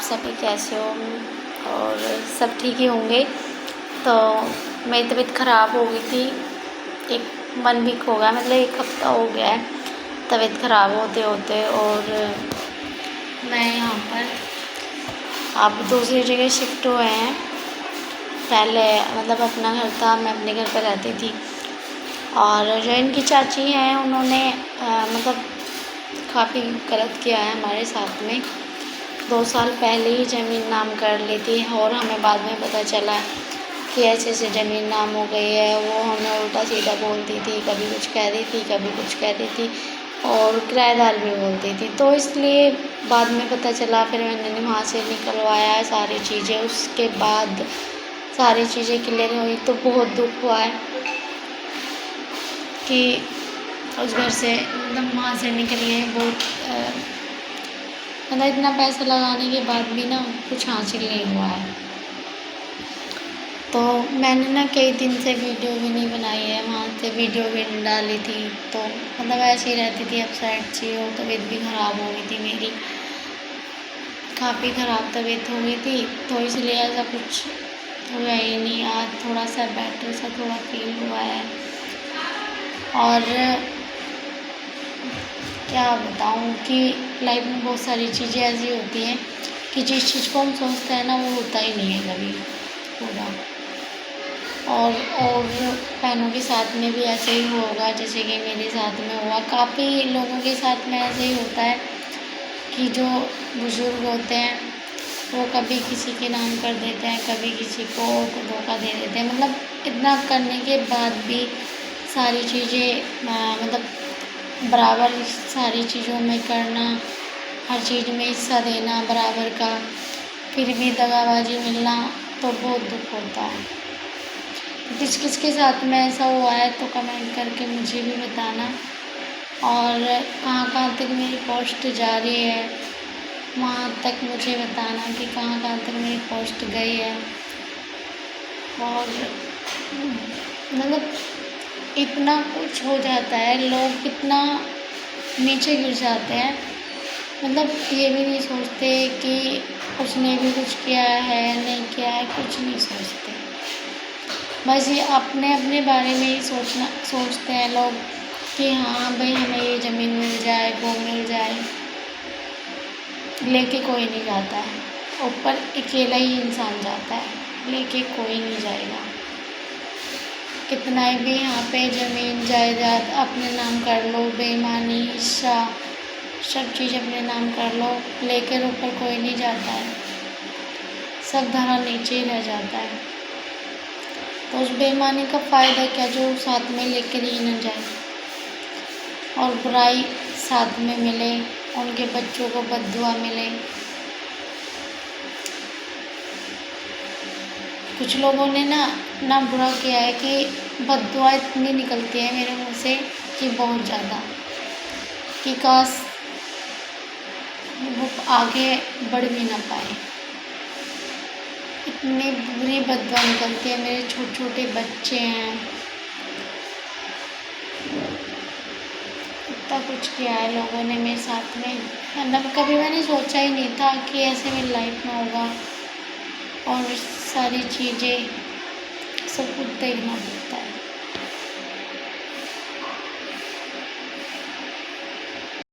सभी कैसे हो और सब ठीक ही होंगे। तो मेरी तबीयत ख़राब हो गई थी, 1 वीक हो गया, मतलब 1 हफ़्ता हो गया है तबीयत ख़राब होते होते। और मैं यहाँ पर अब दूसरी जगह शिफ्ट हुए हैं। पहले मतलब अपना घर था, मैं अपने घर पर रहती थी। और जो इनकी चाची हैं उन्होंने मतलब काफ़ी गलत किया है हमारे साथ में। 2 साल पहले ही ज़मीन नाम कर ली थी और हमें बाद में पता चला कि ऐसे ऐसे ज़मीन नाम हो गई है। वो हमें उल्टा सीधा बोलती थी, कभी कुछ कह रही थी, कभी कुछ कह रही थी और किराएदार भी बोलती थी। तो इसलिए बाद में पता चला, फिर मैंने वहाँ से निकलवाया सारी चीज़ें। उसके बाद सारी चीज़ें क्लियर हुई तो बहुत दुख हुआ है कि उस घर से मतलब वहाँ से निकले। बहुत मतलब इतना पैसा लगाने के बाद भी ना कुछ हासिल नहीं हुआ है। तो मैंने ना कई दिन से वीडियो भी नहीं बनाई है, वहाँ से वीडियो भी नहीं डाली थी। तो मतलब ऐसे ही रहती थी, अपसेट सी और तबीयत भी ख़राब हो गई थी मेरी, काफ़ी ख़राब तबीयत हो गई थी। तो इसलिए ऐसा कुछ हुआ ही नहीं। आज थोड़ा सा बेटर सा थोड़ा फील हुआ है। और क्या बताऊँ कि लाइफ में बहुत सारी चीज़ें ऐसी होती हैं कि जिस चीज़ को हम सोचते हैं ना वो होता ही नहीं है कभी पूरा। और बहनों के साथ में भी ऐसे ही होगा जैसे कि मेरे साथ में हुआ। काफ़ी लोगों के साथ में ऐसे ही होता है कि जो बुज़ुर्ग होते हैं वो कभी किसी के नाम कर देते हैं, कभी किसी को धोखा दे देते हैं। मतलब इतना करने के बाद भी सारी चीज़ें मतलब बराबर सारी चीज़ों में करना, हर चीज़ में हिस्सा देना बराबर का, फिर भी दगाबाजी मिलना, तो बहुत दुख होता है। किस किस के साथ में ऐसा हुआ है तो कमेंट करके मुझे भी बताना। और कहाँ कहाँ तक मेरी पोस्ट जा रही है वहाँ तक मुझे बताना कि कहाँ कहाँ तक मेरी पोस्ट गई है। और मतलब इतना कुछ हो जाता है, लोग कितना नीचे गिर जाते हैं। मतलब ये भी नहीं सोचते कि उसने भी कुछ किया है नहीं किया है, कुछ नहीं सोचते। बस ये अपने अपने बारे में ही सोचते हैं लोग कि हाँ भाई हमें ये ज़मीन मिल जाए, वो मिल जाए, लेके कोई नहीं जाता है। ऊपर अकेला ही इंसान जाता है, लेके कोई नहीं जाएगा। कितना भी यहाँ पे ज़मीन जायदाद अपने नाम कर लो, बेईमानी हिस्सा सब चीज़ अपने नाम कर लो, लेकर ऊपर कोई नहीं जाता है, सब धरा नीचे ही रह जाता है। तो उस बेईमानी का फ़ायदा क्या जो साथ में लेकर ही न जाए और बुराई साथ में मिले, उनके बच्चों को बद्दुआ मिले। कुछ लोगों ने ना बुरा किया है कि बद्दुआ इतनी निकलती है मेरे मुँह से कि बहुत ज़्यादा, कि काश वो आगे बढ़ भी ना पाए। इतनी बुरी बद्दुआ निकलती है। मेरे छोटे छोटे बच्चे हैं, इतना कुछ किया है लोगों ने मेरे साथ में। मतलब कभी मैंने सोचा ही नहीं था कि ऐसे मेरी लाइफ में होगा और सारी चीज़ें सब कुछ देखना पड़ता है।